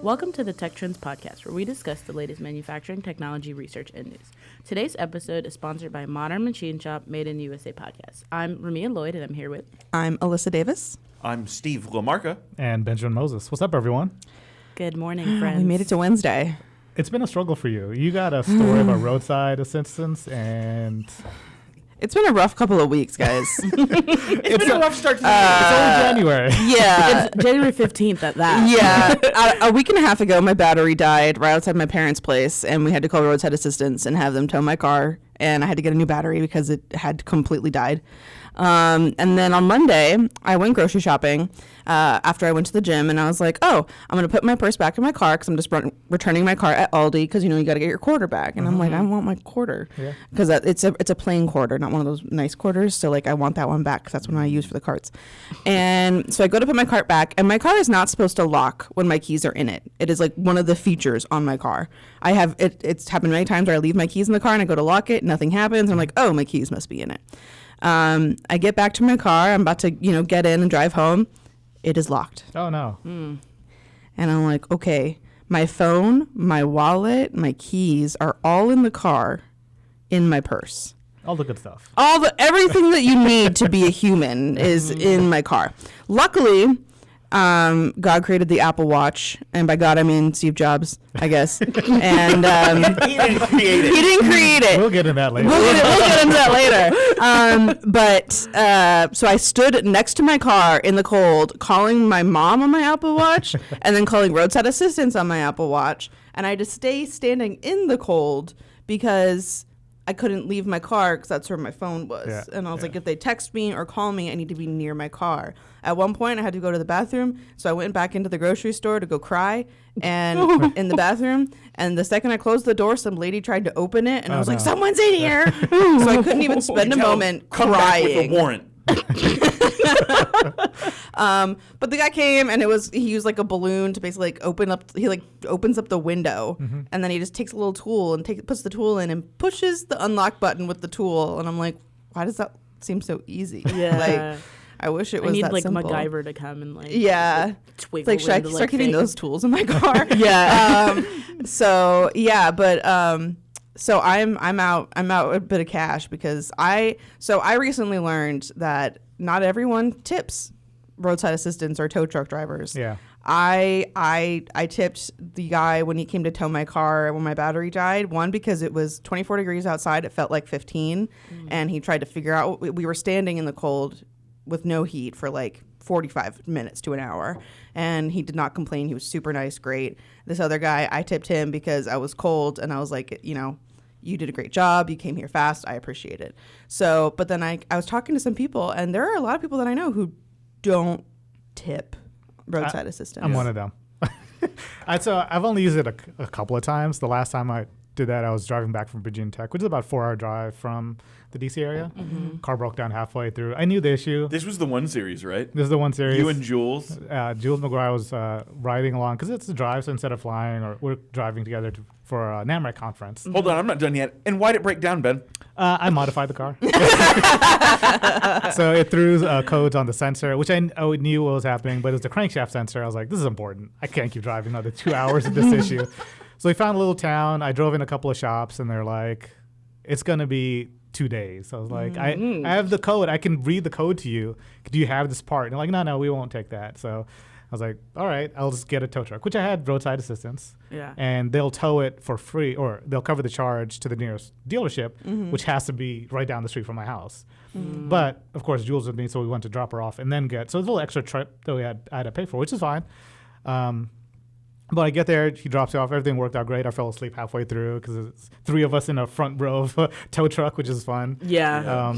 Welcome to the Tech Trends Podcast, where we discuss the latest manufacturing, technology, research, and news. Today's episode is sponsored by Modern Machine Shop Made in the USA podcast. I'm Ramia Lloyd, and I'm here with... I'm Elissa Davis. I'm Steve Lamarca. And Benjamin Moses. What's up, everyone? Good morning, friends. We made it to Wednesday. It's been a struggle for you. You got a story about roadside assistance, and... It's been a rough couple of weeks, guys. It's been a rough start to the year. It's only January. Yeah. It's January 15th at that. Yeah. A week and a half ago, my battery died right outside my parents' place, and we had to call roadside assistance and have them tow my car, and I had to get a new battery because it had completely died. And then on Monday, I went grocery shopping after I went to the gym, and I was like, oh, I'm going to put my purse back in my car because I'm just returning my car at Aldi because, you know, you got to get your quarter back. And I'm like, I want my quarter because it's a plain quarter, not one of those nice quarters. So, like, I want that one back because that's what I use for the carts. And so I go to put my cart back, and my car is not supposed to lock when my keys are in it. It is, like, one of the features on my car. I have it's happened many times where I leave my keys in the car and I go to lock it, nothing happens. And I'm like, oh, my keys must be in it. I get back to my car. I'm about to, get in and drive home. It is locked. Oh, no. And I'm like, okay, my phone, my wallet, my keys are all in the car in my purse. All the good stuff. Everything that you need to be a human is in my car. Luckily, God created the Apple Watch, and by God I mean Steve Jobs, I guess. And He didn't create it. he didn't create it. We'll get into that later. We'll get into that later. So I stood next to my car in the cold, calling my mom on my Apple Watch, and then calling roadside assistance on my Apple Watch, and I had to stay standing in the cold because I couldn't leave my car because that's where my phone was. Yeah, and I was like, if they text me or call me, I need to be near my car. At one point, I had to go to the bathroom, so I went back into the grocery store to go cry and in the bathroom. And the second I closed the door, some lady tried to open it, and I was like, someone's in here. So I couldn't even spend a moment Come back with crying. a warrant. But the guy came, and he used like a balloon to basically like open up. He like opens up the window, and then he just takes a little tool and puts the tool in and pushes the unlock button with the tool. And I'm like, why does that seem so easy? Yeah. Like, I wish it was I need that like simple. MacGyver to come and like It's like, should I into, start keeping fake- those tools in my car? Yeah. So I'm out a bit of cash because I recently learned that not everyone tips roadside assistants or tow truck drivers. Yeah. I tipped the guy when he came to tow my car when my battery died. One, because it was 24 degrees outside. It felt like 15. And he tried to figure out, we were standing in the cold with no heat for like 45 minutes to an hour. And he did not complain. He was super nice, great. This other guy, I tipped him because I was cold and I was like, you did a great job. You came here fast. I appreciate it. So, but then I was talking to some people, and there are a lot of people that I know who don't tip roadside assistance. I'm one of them. So I've only used it a couple of times. The last time I did that, I was driving back from Virginia Tech, which is about a 4-hour drive from the DC area. Car broke down halfway through. I knew the issue. This was the one series, right? This is the one series. You and Jules. Jules McGuire was riding along because it's a drive, so instead of flying, or we're driving together for a NAMREC conference. Hold on, I'm not done yet. And why'd it break down, Ben? I modified the car. So it threw codes on the sensor, which I knew what was happening, but it was the crankshaft sensor. I was like, this is important. I can't keep driving another 2 hours of this issue. So we found a little town. I drove in a couple of shops, and they're like, it's going to be 2 days. So I was like, I have the code. I can read the code to you. Do you have this part? And they're like, no, we won't take that. So I was like, all right, I'll just get a tow truck, which I had roadside assistance. Yeah. And they'll tow it for free, or they'll cover the charge to the nearest dealership, which has to be right down the street from my house. But, of course, Jules with me, so we went to drop her off and then get... So it's a little extra trip that I had to pay for, which is fine. But I get there, he drops it off. Everything worked out great. I fell asleep halfway through because it's 3 of us in a front row of a tow truck, which is fun. Yeah.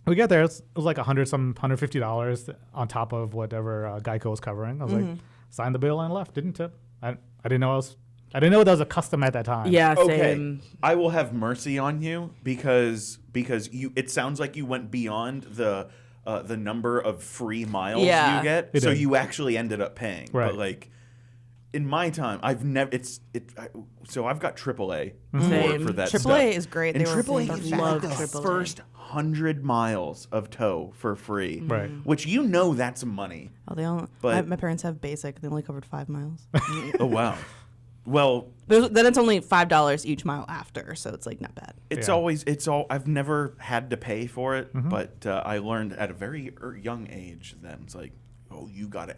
We get there. It was like $150 on top of whatever Geico was covering. I was like, signed the bill and left. Didn't tip. I didn't know I didn't know that was a custom at that time. Yeah, Okay, same. I will have mercy on you because it sounds like you went beyond the number of free miles Yeah. you get, It so did. you actually ended up paying. Right. But like, in my time, I've never. So I've got AAA Same. for that AAA stuff. is great. And They were AAA fantastic. gives you Love like the AAA. first 100 miles of tow for free, Right. which that's money. Oh, they all. But- my parents have basic. They only covered 5 miles. Oh wow. Well, Then it's only $5 each mile after, so it's like not bad. I've never had to pay for it, but I learned at a very young age that it's like, oh, you gotta,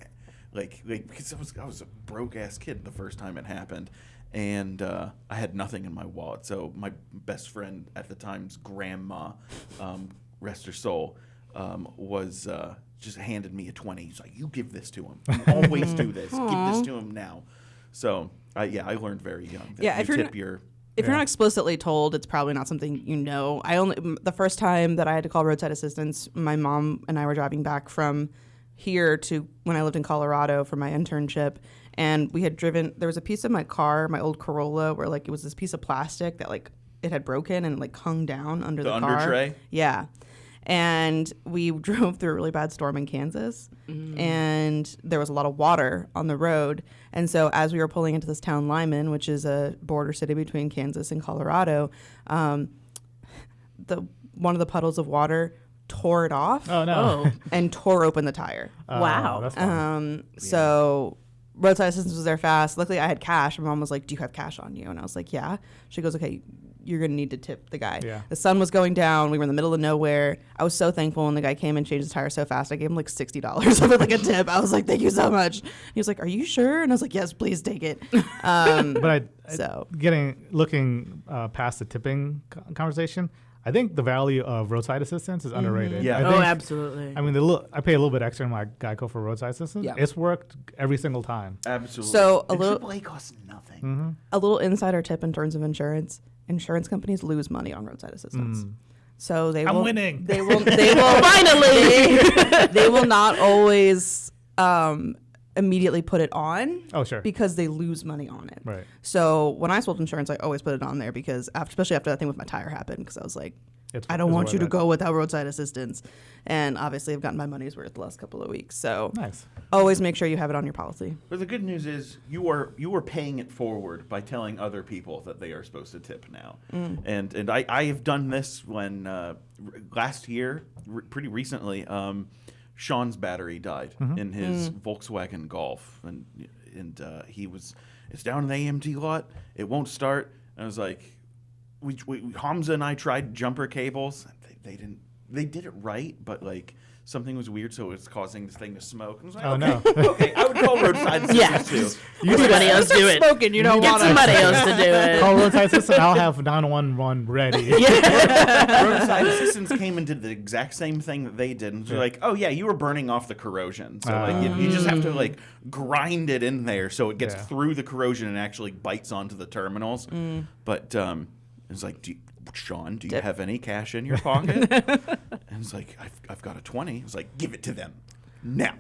like because I was a broke ass kid the first time it happened, and I had nothing in my wallet. So my best friend at the time's grandma, rest her soul, was just handed me a 20. He's like, you give this to him. You always do this. Give this to him now. So I learned very young that Yeah, you if you're tip not- your. If you're not explicitly told, it's probably not something you know. The first time that I had to call roadside assistance, my mom and I were driving back from here to when I lived in Colorado for my internship, and we had driven. There was a piece of my car, my old Corolla, where like it was this piece of plastic that like it had broken and like hung down under the car. under tray? Yeah. And we drove through a really bad storm in Kansas, and there was a lot of water on the road. And so as we were pulling into this town, Lyman, which is a border city between Kansas and Colorado, one of the puddles of water tore it off Oh no. and tore open the tire. Wow. That's fun. So roadside assistance was there fast. Luckily, I had cash. My mom was like, "Do you have cash on you?" And I was like, "Yeah." She goes, "Okay, you're gonna need to tip the guy." Yeah. The sun was going down. We were in the middle of nowhere. I was so thankful when the guy came and changed his tire so fast. I gave him like $60 of it, like a tip. I was like, "Thank you so much." He was like, "Are you sure?" And I was like, "Yes, please take it." But So looking past the tipping conversation, I think the value of roadside assistance is underrated. Yeah. I Oh, think- absolutely. I mean, I pay a little bit extra in my Geico for roadside assistance. Yeah. It's worked every single time. Absolutely. So And AAA costs nothing. a little insider tip in terms of insurance: insurance companies lose money on roadside assistance. So they I'm will. winning. They will. They will finally. They will not always immediately put it on. Oh, sure. Because they lose money on it. Right. So when I sold insurance, I always put it on there because especially after that thing with my tire happened, because I was like, I don't want you to go without roadside assistance. And obviously, I've gotten my money's worth the last couple of weeks. So Nice. always make sure you have it on your policy. But the good news is you are paying it forward by telling other people that they are supposed to tip now. And I have done this when last year, pretty recently, Sean's battery died in his Volkswagen Golf, and it's down in the AMT lot. It won't start. And I was like, Hamza and I tried jumper cables. They did it right, but like something was weird, so it's causing this thing to smoke. I was like, Oh, okay, no. okay, I would call roadside assistance too. Somebody else do it. Smoking, you don't Get want somebody else to do it. Call roadside assistance. I'll have 911 ready. Roadside assistance came and did the exact same thing that they did, and they're like, "Oh yeah, you were burning off the corrosion, so like you just have to like grind it in there so it gets Yeah. through the corrosion and actually bites onto the terminals." But it's like, Sean, do you have any cash in your pocket? And it's like, I've got a 20. I was like, give it to them now.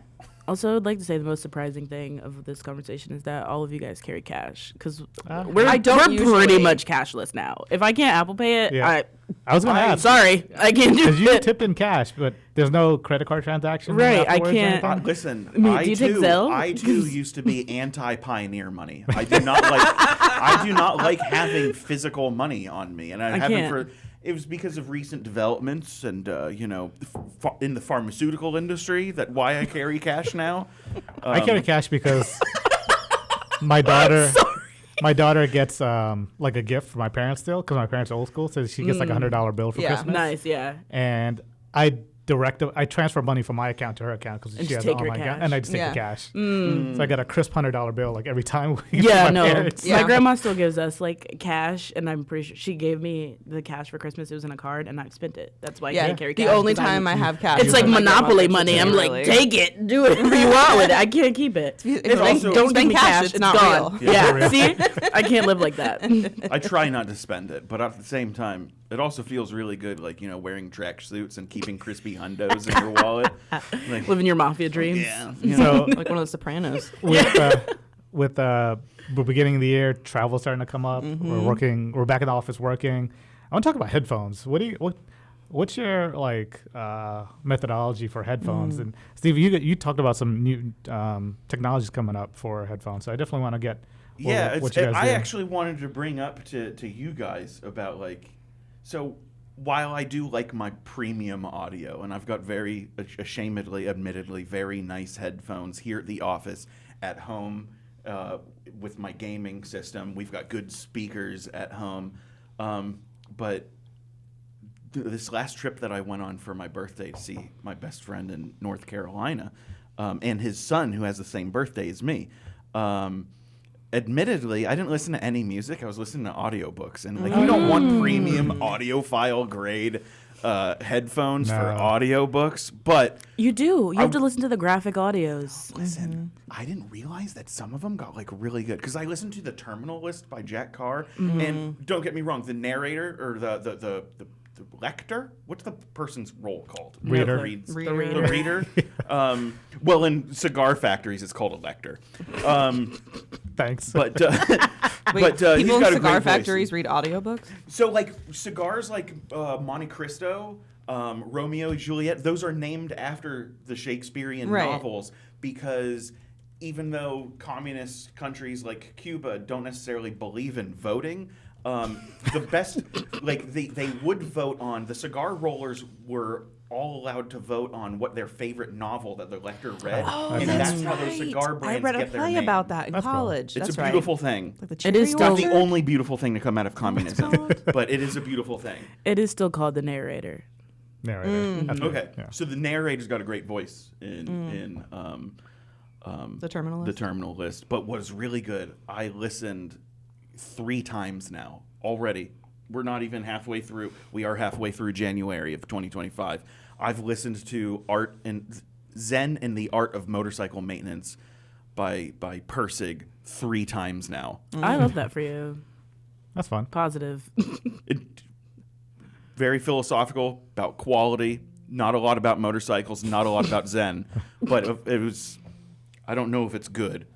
Also, I'd like to say the most surprising thing of this conversation is that all of you guys carry cash because I we're don't pretty usually. much cashless now. If I can't Apple Pay it, Yeah. I was going to I'm ask. sorry, I can't do Because you it. tip in cash, but there's no credit card transaction. Right, I afterwards or can't- anything? Listen, I mean, do you take Zelle? I too used to be anti-pioneer money. I do not like. I do not like having physical money on me, and I haven't can't. for. It was because of recent developments and in the pharmaceutical industry that why I carry cash now. I carry cash because my daughter. My daughter gets like a gift from my parents still because my parents are old school, so she gets like $100 bill for Yeah. Christmas. Nice, yeah. And I transfer money from my account to her account because And she just has an take her online account, cash. and I just take Yeah. the cash. So I got a crisp $100 bill like every time. We Yeah, my no. parents. Yeah. My grandma still gives us like cash, and I'm pretty sure she gave me the cash for Christmas. It was in a card, and I've spent it. That's why I Yeah, can't carry cash. the only 'cause I'm- time I have cash. It's is like when my grandma Monopoly fixes money. it I'm early. like, take it, do whatever you want with it. I can't keep it. It's also- don't give me cash, cash. it's not gone. real. Yeah, real. see, I can't live like that. I try not to spend it, but at the same time, it also feels really good, like wearing track suits and keeping crispy hundos in your wallet. Like, Living your mafia dreams. yeah. So Like one of the Sopranos. with the beginning of the year, travel starting to come up. We're back in the office working. I want to talk about headphones. What's your methodology for headphones? And Steve, you talked about some new technologies coming up for headphones, so I definitely want to get what you guys I do. actually wanted to bring up to you guys about so while I do like my premium audio, and I've got very admittedly very nice headphones here at the office, at home with my gaming system, we've got good speakers at home, but this last trip that I went on for my birthday to see my best friend in North Carolina, and his son who has the same birthday as me. Admittedly, I didn't listen to any music. I was listening to audiobooks, and you don't want premium audiophile grade headphones for audiobooks, but You do. You have to listen to the graphic audios. listen, I didn't realize that some of them got really good, because I listened to The Terminal List by Jack Carr, and don't get me wrong, the narrator or the lector, what's the person's role called? Reader. Reads. Reader. The reader. Well, in cigar factories, it's called a lector. Thanks. Wait, But he's people in got a cigar great voice. factories read audiobooks? So cigars like Monte Cristo, Romeo and Juliet, those are named after the Shakespearean Right. novels, because even though communist countries like Cuba don't necessarily believe in voting, the best, they would vote on, the cigar rollers were all allowed to vote on what their favorite novel that the lector read, and that's how those cigar I brands read a get their play name. about that in That's cool. college. It's That's a right. beautiful thing. Like the It is cherry still- Not the orchard? only beautiful thing to come out of communism, called? but it is a beautiful thing. It is still called the narrator. Narrator. That's right. Okay, Yeah. so the narrator's got a great voice in The Terminal the List? Terminal List. But what is really good, I listened 3 times now already. We're not even halfway through. We are halfway through January of 2025. I've listened to Zen and the Art of Motorcycle Maintenance by Persig 3 times now. I love that for you. That's fun. Positive. It, very philosophical about quality. Not a lot about motorcycles. Not a lot about Zen. But it was. I don't know if it's good.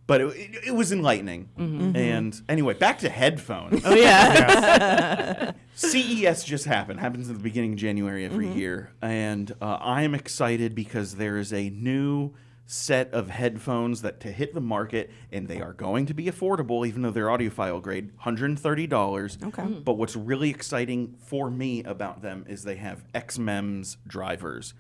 But it was enlightening. And anyway, back to headphones. Oh, yeah. CES just happened. Happens at the beginning of January every year. And I am excited because there is a new set of headphones that to hit the market, and they are going to be affordable, even though they're audiophile grade, $130. Okay. But what's really exciting for me about them is they have XMEMS drivers.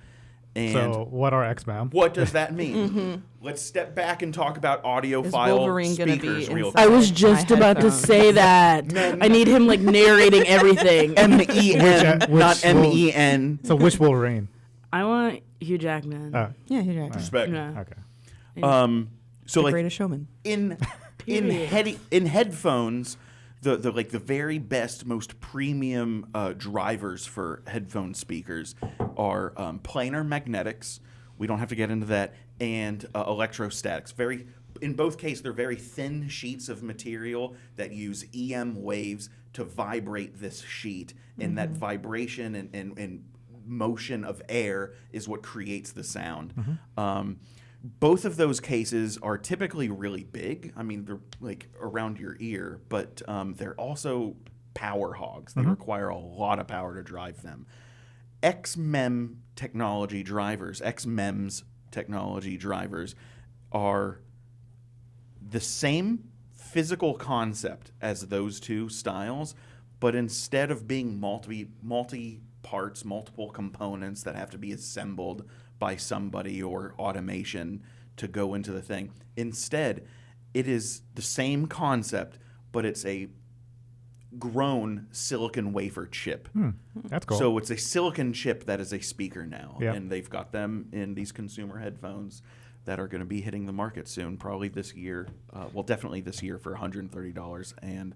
And So what are XMAM? what does that mean? Let's step back and talk about audiophile Wolverine gonna be speakers real inside? I quick. was just My about to headphones. say that. I need him narrating everything. M-E-N, Which not will- M-E-N. So which Wolverine? I want Hugh Jackman. Yeah, you're right. Respect. Yeah. Okay. So The Greatest Showman. in headphones, the very best, most premium drivers for headphone speakers are planar magnetics. We don't have to get into that, and electrostatics. In both cases, they're very thin sheets of material that use EM waves to vibrate this sheet, and that vibration and motion of air is what creates the sound. Both of those cases are typically really big. I mean, they're like around your ear, but they're also power hogs. They require a lot of power to drive them. XMEMS technology drivers are the same physical concept as those two styles, but instead of being multi-parts, multiple components that have to be assembled by somebody or automation to go into the thing, instead, it is the same concept, but it's a grown silicon wafer chip. That's cool. So it's a silicon chip that is a speaker now, Yep. and they've got them in these consumer headphones that are going to be hitting the market soon, probably this year. Well, definitely this year for $130, and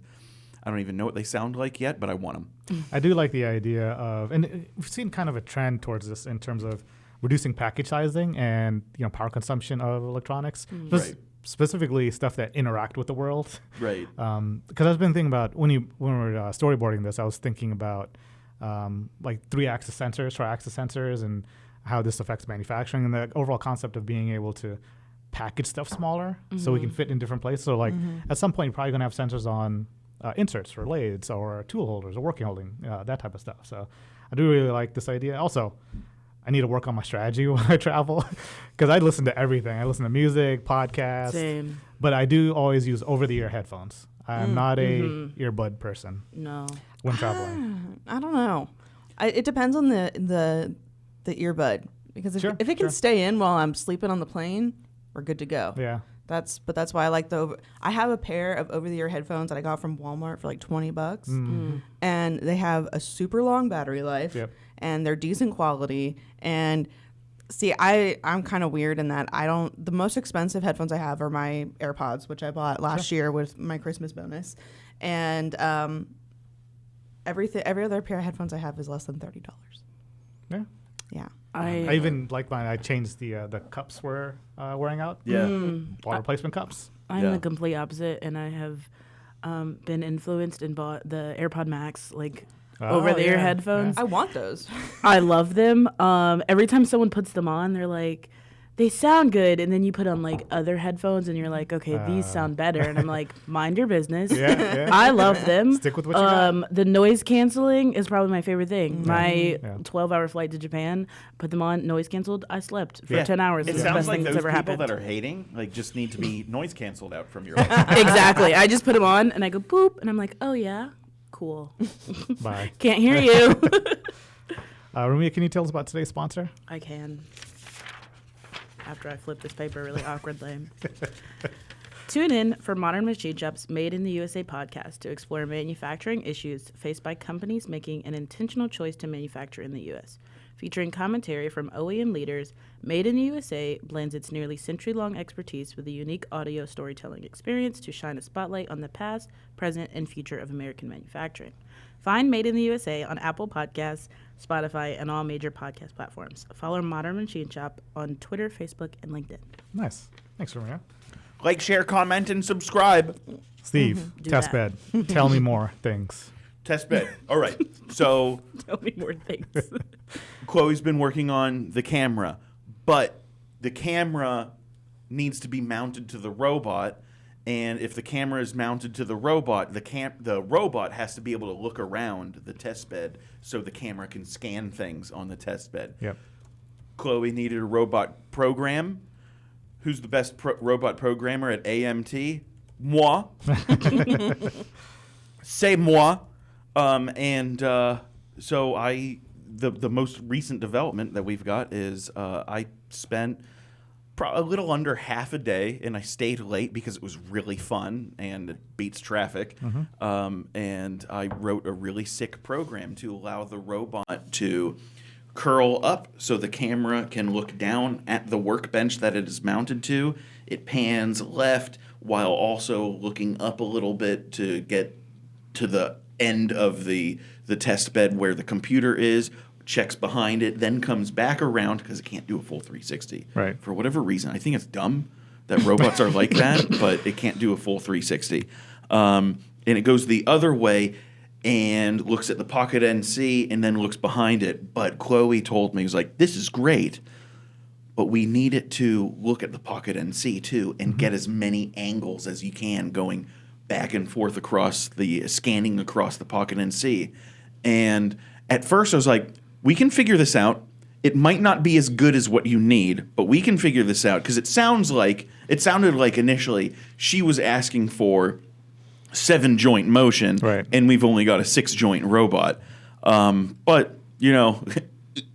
I don't even know what they sound like yet, but I want them. I do like the idea of, and we've seen kind of a trend towards this in terms of reducing package sizing and power consumption of electronics, Right. specifically stuff that interact with the world. Right. Because I've been thinking about when we were storyboarding this, I was thinking about like 3-axis sensors, 4-axis sensors, and how this affects manufacturing, and the overall concept of being able to package stuff smaller so we can fit in different places. So like at some point, you're probably going to have sensors on inserts for lathes or tool holders or working holding, that type of stuff. So I do really like this idea. Also, I need to work on my strategy when I travel because I listen to everything. I listen to music, podcasts, Same. but I do always use over-the-ear headphones. I'm not a earbud person No. when traveling. I don't know. It depends on the earbud, because if it can stay in while I'm sleeping on the plane, we're good to go. Yeah. That's why I like I have a pair of over-the-ear headphones that I got from Walmart for like $20, and they have a super long battery life, and they're decent quality. And see, I'm kind of weird in that the most expensive headphones I have are my AirPods, which I bought last year with my Christmas bonus, and every other pair of headphones I have is less than $30. Yeah. Yeah. I even like mine. I changed the cups we're wearing out. Yeah. Water replacement cups. I'm Yeah. the complete opposite, and I have been influenced and bought the AirPod Max, like over-the-ear headphones. I want those. I love them. Every time someone puts them on, they're like, they sound good, and then you put on like other headphones, and you're like, okay, these sound better, and I'm like, mind your business. Yeah. I love them. Stick with what you got. The noise canceling is probably my favorite thing. My Yeah. 12-hour flight to Japan, put them on, noise canceled. I slept for Yeah. 10 hours. It It's the sounds best like thing those that's ever people happened. that are hating like just need to be noise canceled out from your life. Exactly. I just put them on, and I go boop, and I'm like, oh yeah, cool. Bye. Can't hear you. Rumi, can you tell us about today's sponsor? I can. After I flip this paper really awkwardly. Tune in for Modern Machine Shop's Made in the USA podcast to explore manufacturing issues faced by companies making an intentional choice to manufacture in the U.S. Featuring commentary from OEM leaders, Made in the USA blends its nearly century-long expertise with a unique audio storytelling experience to shine a spotlight on the past, present, and future of American manufacturing. Find Made in the USA on Apple Podcasts, Spotify, and all major podcast platforms. Follow Modern Machine Shop on Twitter, Facebook, and LinkedIn. Nice. Thanks, Rumi. Like, share, comment, and subscribe. Steve, Do testbed. Tell me more things. Testbed. All right. So Tell me more things. Chloe's been working on the camera, but the camera needs to be mounted to the robot. And if the camera is mounted to the robot, the robot has to be able to look around the test bed so the camera can scan things on the test bed. Yep. Chloe needed a robot program. Who's the best robot programmer at AMT? Moi. C'est moi. So the most recent development that we've got is I spent a little under half a day, and I stayed late because it was really fun and it beats traffic. And I wrote a really sick program to allow the robot to curl up so the camera can look down at the workbench that it is mounted to. It pans left while also looking up a little bit to get to the end of the test bed where the computer is, checks behind it, then comes back around because it can't do a full 360. Right. For whatever reason. I think it's dumb that robots are like that, but it can't do a full 360. And it goes the other way and looks at the pocket NC and then looks behind it. But Chloe told me, he was like, this is great, but we need it to look at the pocket NC too and get as many angles as you can going back and forth across scanning across the pocket NC. And at first I was like, we can figure this out. It might not be as good as what you need, but we can figure this out because it sounded like initially she was asking for 7-joint motion, right, and we've only got a 6-joint robot. But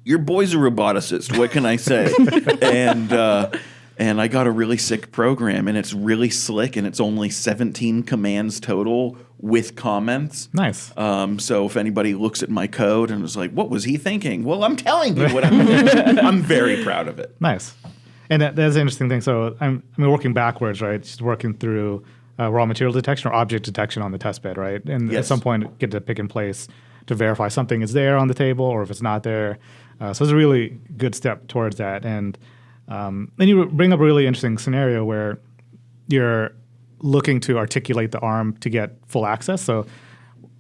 your boy's a roboticist. What can I say? And I got a really sick program, and it's really slick, and it's only 17 commands total with comments. Nice. So if anybody looks at my code and was like, what was he thinking? Well, I'm telling you what I'm thinking. I'm very proud of it. Nice. And that's an interesting thing. So I'm working backwards, right? Just working through raw material detection or object detection on the test bed, right? And Yes. at some point, get to pick and place to verify something is there on the table or if it's not there. So it's a really good step towards that. And then you bring up a really interesting scenario where you're looking to articulate the arm to get full access. So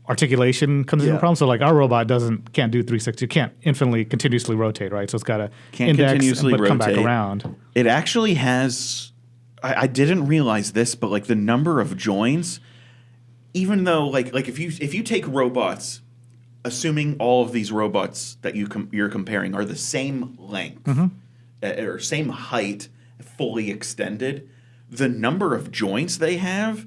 articulation comes into a problem. So like our robot can't do 360. It can't infinitely continuously rotate, right? So it's got to index continuously but come back rotate. around. It actually has, I didn't realize this, but like the number of joints, even though like if you take robots assuming all of these robots that you're comparing are the same length or same height, fully extended, the number of joints they have,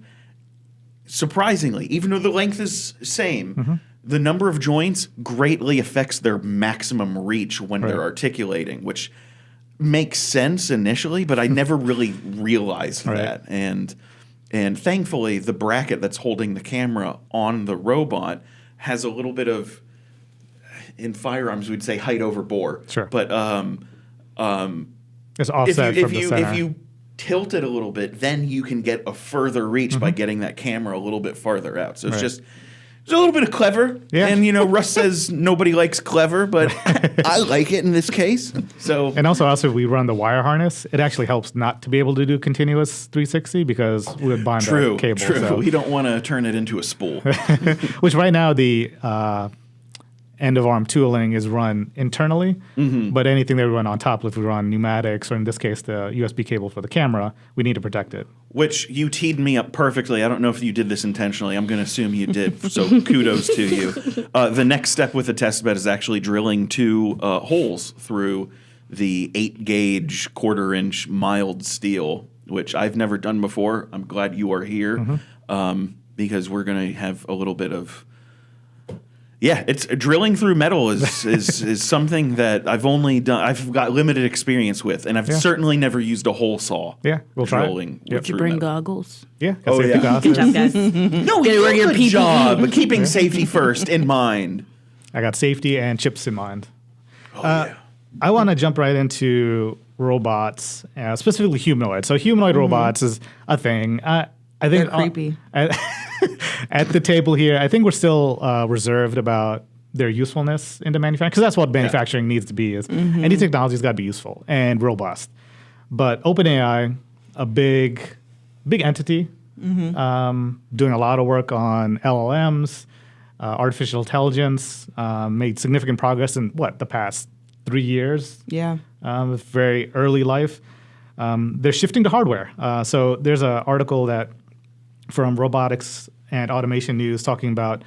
surprisingly, even though the length is same, the number of joints greatly affects their maximum reach when they're articulating, which makes sense initially, but I never really realized that. And thankfully, the bracket that's holding the camera on the robot has a little bit of, in firearms we'd say height over bore. Sure. But it's offset from the center. if you tilt it a little bit, then you can get a further reach by getting that camera a little bit farther out. So it's just a little bit of clever. Yeah. And, Russ says nobody likes clever, but I like it in this case. So And also if we run the wire harness, it actually helps not to be able to do continuous 360 because we would bind the cable. True. So. We don't want to turn it into a spool. Which right now the end-of-arm tooling is run internally, but anything that we run on top, if we run pneumatics or in this case the USB cable for the camera, we need to protect it. Which you teed me up perfectly. I don't know if you did this intentionally. I'm going to assume you did, so kudos to you. The next step with the test bed is actually drilling 2 holes through the 8-gauge, quarter-inch mild steel, which I've never done before. I'm glad you are here because we're going to have a little bit of... Yeah, it's drilling through metal is something that I've only done. I've got limited experience with, and I've certainly never used a hole saw. Yeah, we'll try it. Drilling Did you bring goggles? Yeah. Oh, safety yeah. glasses. Good job, guys. No, Get you where do your a good PPE. job keeping safety first in mind. I got safety and chips in mind. Yeah. I want to jump right into robots, specifically humanoids. So humanoid robots is a thing. I think They're creepy. At the table here, I think we're still reserved about their usefulness into manufacturing because that's what manufacturing needs to be. Is any technology's got to be useful and robust. But OpenAI, a big entity, doing a lot of work on LLMs, artificial intelligence, made significant progress in the past 3 years. Yeah. Very early life. They're shifting to hardware. So there's an article that from Robotics and Automation News talking about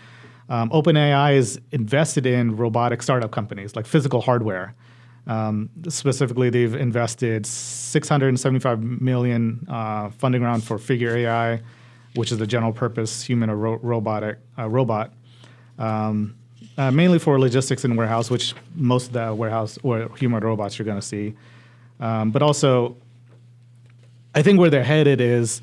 OpenAI is invested in robotic startup companies like physical hardware. Specifically, they've invested $675 million funding round for Figure AI, which is a general purpose human or robot, mainly for logistics and warehouse, which most of the warehouse or human robots you're going to see. But also, I think where they're headed is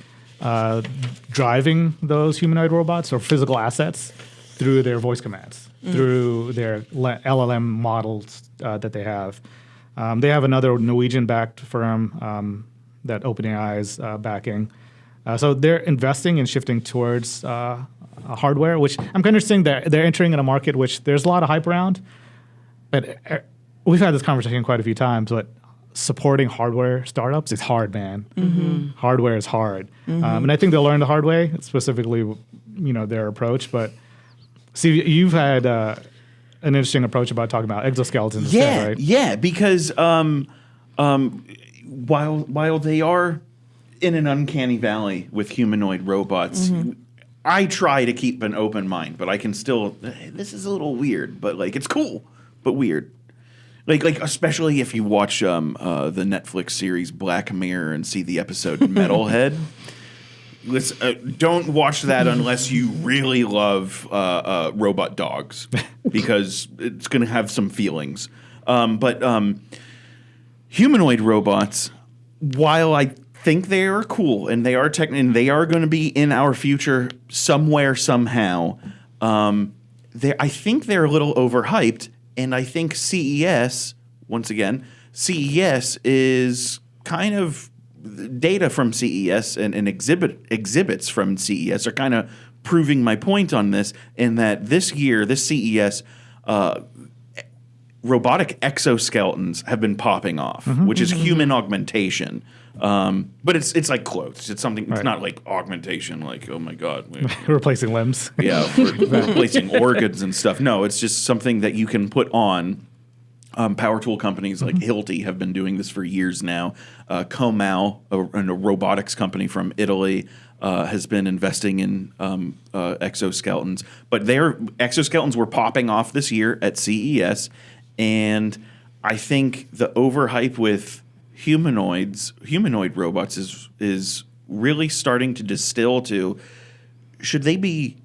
driving those humanoid robots or physical assets through their voice commands, through their LLM models that they have. They have another Norwegian-backed firm that OpenAI is backing. So they're investing and shifting towards hardware, which I'm kind of seeing that they're entering in a market which there's a lot of hype around. But we've had this conversation quite a few times, but supporting hardware startups is hard, man. Hardware is hard. And I think they'll learn the hard way, specifically, their approach. But see, you've had an interesting approach about talking about exoskeletons instead, right? Yeah, because while they are in an uncanny valley with humanoid robots, I try to keep an open mind, but I can still, this is a little weird, but it's cool, but weird. Like especially if you watch the Netflix series Black Mirror and see the episode Metalhead. Don't watch that unless you really love robot dogs, because it's going to have some feelings. But humanoid robots, while I think they are cool and they are and they are going to be in our future somewhere somehow, I think they're a little overhyped. And I think CES, once again, CES is kind of data from CES and exhibits from CES are kind of proving my point on this, in that this year, this CES, robotic exoskeletons have been popping off, which is human augmentation. But it's like clothes. It's something. It's not like augmentation. Like, oh my god, replacing limbs. Yeah, replacing organs and stuff. No, it's just something that you can put on, Power tool companies like Hilti have been doing this for years now. Comau, a robotics company from Italy, has been investing in exoskeletons. But their exoskeletons were popping off this year at CES, and I think the overhype with humanoid robots is really starting to distill to should they be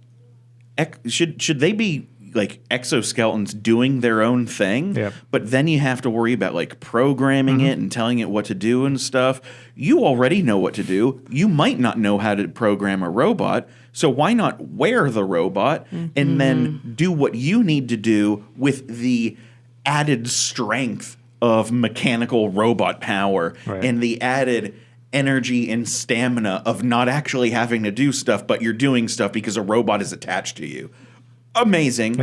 like exoskeletons doing their own thing? Yep. But then you have to worry about like programming it and telling it what to do and stuff. You already know what to do. You might not know how to program a robot. So why not wear the robot and then do what you need to do with the added strength of mechanical robot power and the added energy and stamina of not actually having to do stuff, but you're doing stuff because a robot is attached to you. Amazing.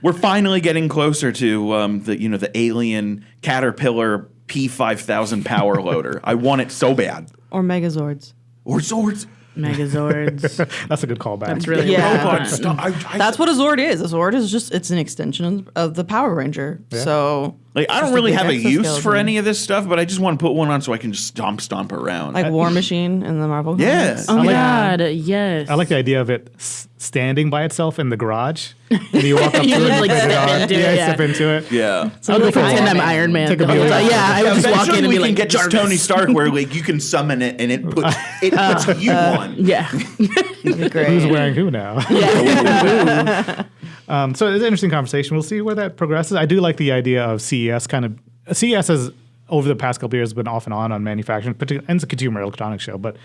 We're finally getting closer to the alien Caterpillar P5000 power loader. I want it so bad. Or Megazords. Or Zords. Megazords. That's a good callback. That's really Yeah. Robot important. stuff. That's what a Zord is. A Zord is just, it's an extension of the Power Ranger. Yeah. So Like, I it's don't just a really big have a use for exoskeleton. any of this stuff, but I just want to put one on so I can just stomp around. Like War Machine in the Marvel Yeah. comics. Oh my like- God, yes. I like the idea of it standing by itself in the garage. And you walk up You to it, just, like, put it step on. into it, Yeah, yeah. step into it. Yeah. I'll go like pretend Iron I'm Man. Iron Man. Take the a whole view. time. Yeah, I would just walk Eventually in and we be can like, get just Jarvis. Tony Stark where like you can summon it and it puts you on. Yeah. It'd be great. Who's wearing who now? So it's an interesting conversation. We'll see where that progresses. I do like the idea of CES CES has, over the past couple of years, been off and on manufacturing, particularly, and it's a consumer electronics show, but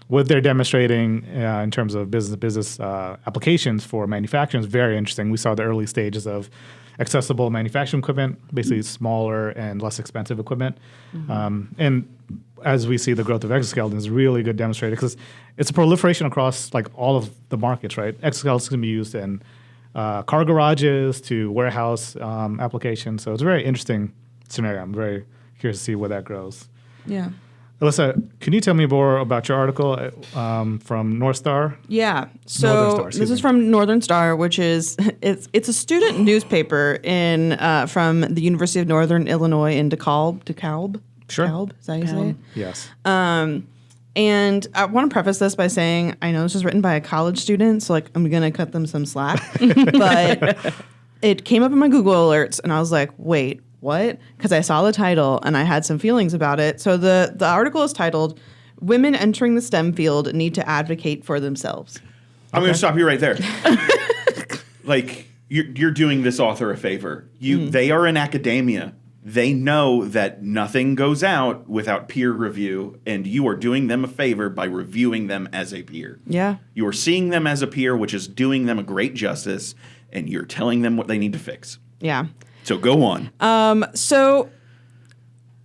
what they're demonstrating in terms of business applications for manufacturing is very interesting. We saw the early stages of accessible manufacturing equipment, basically smaller and less expensive equipment. And as we see the growth of exoskeletons, is really good demonstrator because it's a proliferation across like all of the markets, right? Exoskeletons can be used in car garages to warehouse applications. So it's a very interesting scenario. I'm very curious to see where that grows. Yeah. Elissa, can you tell me more about your article from North Star? Yeah. Northern So Star, excuse this is me. from Northern Star, which is it's a student newspaper in from the University of Northern Illinois in DeKalb. Sure. DeKalb, is that how you say it? Yes. And I want to preface this by saying I know this was written by a college student, so like I'm gonna cut them some slack. But it came up in my Google alerts, and I was like, wait, what? Because I saw the title and I had some feelings about it. So the article is titled "Women Entering the STEM Field Need to Advocate for Themselves." I'm going to stop you right there. Like you're doing this author a favor. They are in academia. They know that nothing goes out without peer review, and you are doing them a favor by reviewing them as a peer. Yeah. You are seeing them as a peer, which is doing them a great justice, and you're telling them what they need to fix. Yeah. So go on. So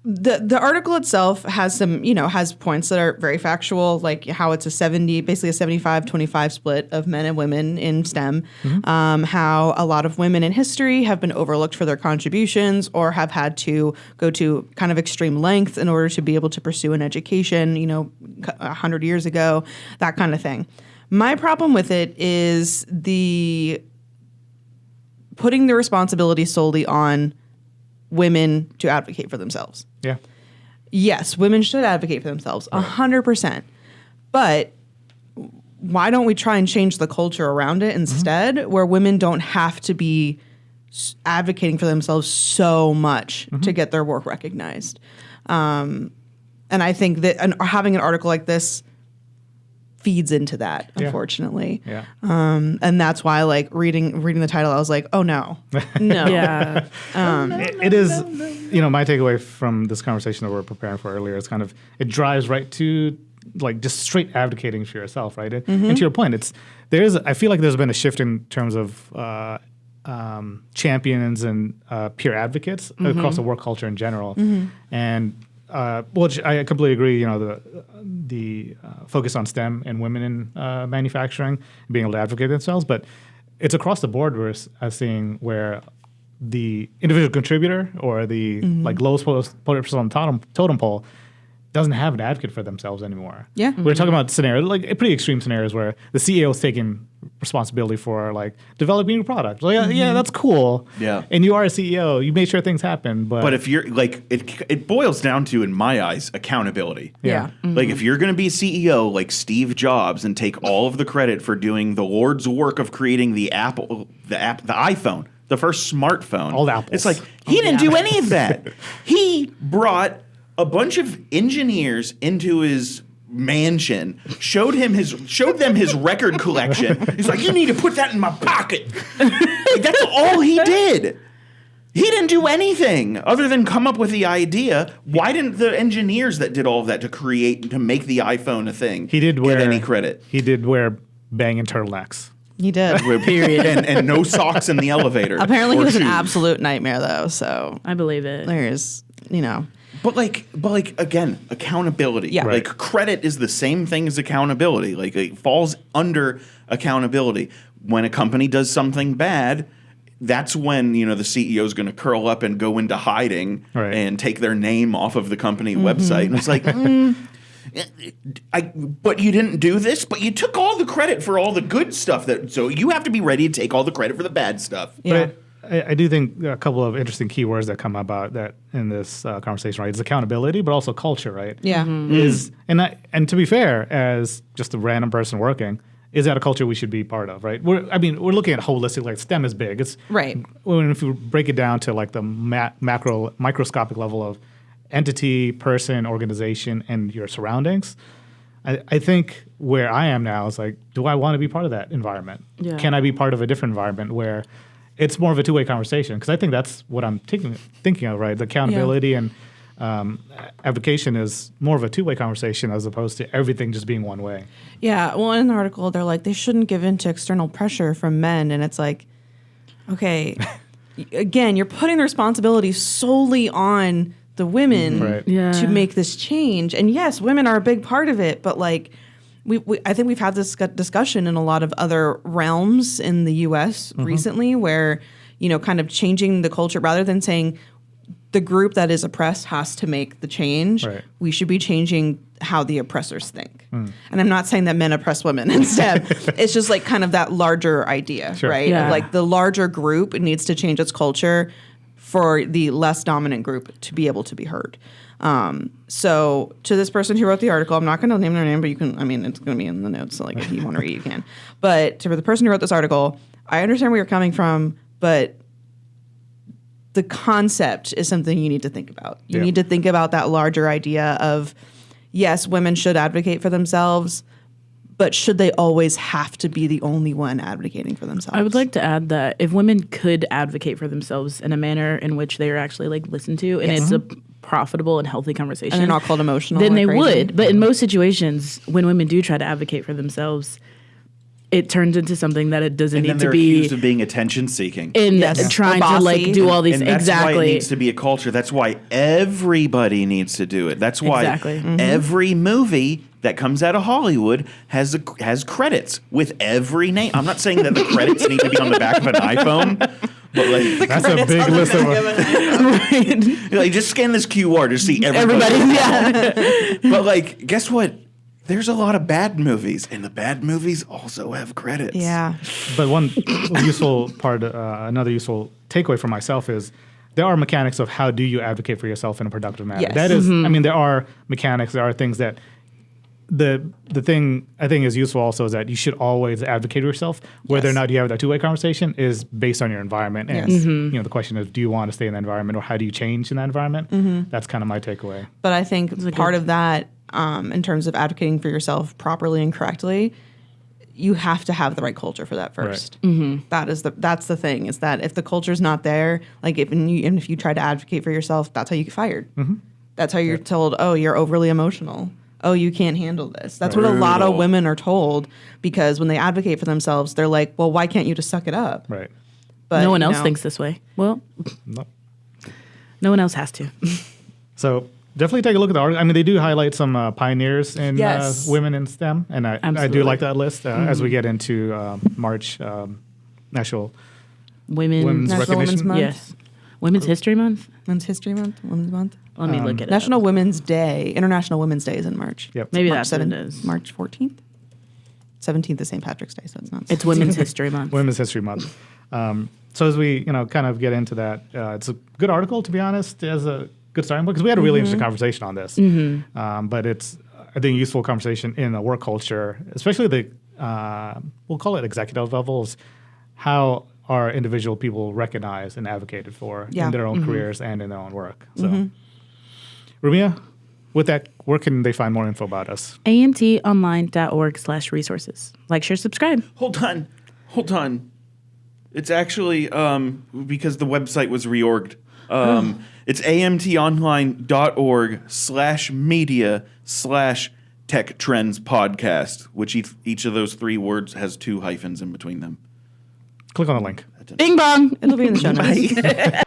the article itself has some, has points that are very factual, like how it's basically a 75-25 split of men and women in STEM, how a lot of women in history have been overlooked for their contributions or have had to go to kind of extreme length in order to be able to pursue an education, 100 years ago, that kind of thing. My problem with it is putting the responsibility solely on women to advocate for themselves. Yeah. Yes, women should advocate for themselves, 100%. But why don't we try and change the culture around it instead, where women don't have to be advocating for themselves so much to get their work recognized? And I think that having an article like this feeds into that, Yeah. unfortunately. Yeah. And that's why, like, reading the title, I was like, oh no, no. Yeah. It is, my takeaway from this conversation that we're preparing for earlier is kind of, it drives right to like just straight advocating for yourself, right? And to your point, I feel like there's been a shift in terms of champions and peer advocates across the work culture in general. And which I completely agree, the focus on STEM and women in manufacturing, being able to advocate themselves, but it's across the board we're seeing where the individual contributor or the like lowest person on the totem pole doesn't have an advocate for themselves anymore. Yeah. We're talking about scenarios, like pretty extreme scenarios where the CEO is taking responsibility for like developing a new product. Like, yeah, that's cool. Yeah. And you are a CEO. You made sure things happen. But if you're like, it boils down to, in my eyes, accountability. Yeah. Like if you're going to be a CEO like Steve Jobs and take all of the credit for doing the Lord's work of creating the iPhone, the first smartphone, All the apples. it's like he didn't do any of that. He brought a bunch of engineers into his mansion, showed them his record collection. He's like, you need to put that in my pocket. Like, that's all he did. He didn't do anything other than come up with the idea. Why didn't the engineers that did all of that to make the iPhone a thing he did get any credit? He did wear banging turtlenecks. He did. Period. and no socks in the elevator. Apparently, he or was an shoes. absolute nightmare, though. So I believe it. there's, But again, accountability. Yeah. Like credit is the same thing as accountability. Like it falls under accountability. When a company does something bad, that's when the CEO is going to curl up and go into hiding Right. and take their name off of the company website. And it's like, but you didn't do this. But you took all the credit for all the good stuff. So you have to be ready to take all the credit for the bad stuff. yeah. But I do think a couple of interesting keywords that come about that in this conversation, right? Is accountability, but also culture, right? Yeah. And to be fair, as just a random person working, is that a culture we should be part of, right? We're looking at holistic, like STEM is big. It's Right. if you break it down to like the microscopic level of entity, person, organization, and your surroundings. I think where I am now is like, do I want to be part of that environment? Yeah. Can I be part of a different environment where it's more of a two-way conversation? Because I think that's what I'm thinking of, right? The accountability and advocation is more of a two-way conversation as opposed to everything just being one way. Yeah. Well, in the article, they're like, they shouldn't give in to external pressure from men. And it's like, okay, again, you're putting the responsibility solely on the women Right. Yeah. to make this change. And yes, women are a big part of it, but like, I think we've had this discussion in a lot of other realms in the U.S. recently where, kind of changing the culture rather than saying the group that is oppressed has to make the change. Right. We should be changing how the oppressors think. And I'm not saying that men oppress women instead. It's just like kind of that larger idea, Sure. right? Yeah. Like the larger group needs to change its culture for the less dominant group to be able to be heard. So to this person who wrote the article, I'm not going to name their name, but you can, it's going to be in the notes. So like if you want to read, you can. But to the person who wrote this article, I understand where you're coming from, but the concept is something you need to think about. You Yeah. need to think about that larger idea of, yes, women should advocate for themselves, but should they always have to be the only one advocating for themselves? I would like to add that if women could advocate for themselves in a manner in which they are actually like listened to and it's a profitable and healthy conversation, and they're not called emotional. then like they crazy. would. But in most situations, when women do try to advocate for themselves, it turns into something that it doesn't And then need they're to be accused of being attention seeking. in Yes. trying Or to like bossy. do all these And that's why it exactly. needs to be a culture. That's why everybody needs to do it. That's why Exactly. every movie that comes out of Hollywood has credits with every name. I'm not saying that the credits need to be on the back of an iPhone, but like, That's a big list of. like just scan this QR to see everybody. Yeah. But like, guess what? There's a lot of bad movies, and the bad movies also have credits. Yeah. But one useful part, another useful takeaway for myself is there are mechanics of how do you advocate for yourself in a productive manner. Yes. That is, there are mechanics, there are things that the thing I think is useful also is that you should always advocate for yourself, whether or Yes. not you have that two-way conversation is based on your environment. And Yes. the question is, do you want to stay in that environment or how do you change in that environment? That's kind of my takeaway. But I think part of that, in terms of advocating for yourself properly and correctly, you have to have the right culture for that first. That's the thing, is that if the culture's not there, like if you try to advocate for yourself, that's how you get fired. That's how you're told, oh, you're overly emotional. Oh, you can't handle this. That's what a lot of Brutal. women are told, because when they advocate for themselves, they're like, well, why can't you just suck it up? Right. But No one else thinks this way. Well, No. no one else has to. So definitely take a look at the article. They do highlight some pioneers in Yes. women in STEM, and I do Absolutely. like that list as we get into March National Women's Women's National recognition. Women's Month. Yes. Women's History Month? Men's History Month, Women's Month. Let me look at it. National Women's Day, International Women's Day is in March. Yep. Maybe March that's what it is. March 14th. 17th is St. Patrick's Day, so it's not. It's Women's History Month. Women's History Month. So as we, kind of get into that, it's a good article, to be honest, as a good starting point, because we had a really interesting conversation on this. But it's, I think, a useful conversation in the work culture, especially the, we'll call it executive levels, how are individual people recognized and advocated for in their own careers and in their own work. So, Rumia, with that, where can they find more info about us? amtonline.org/resources. Like, share, subscribe. Hold on. It's actually because the website was reorged. It's amtonline.org/media/tech trends podcast, which each of those 3 words has 2 hyphens in between them. Click on the link. Bing bong. It'll be in the show notes. Bye.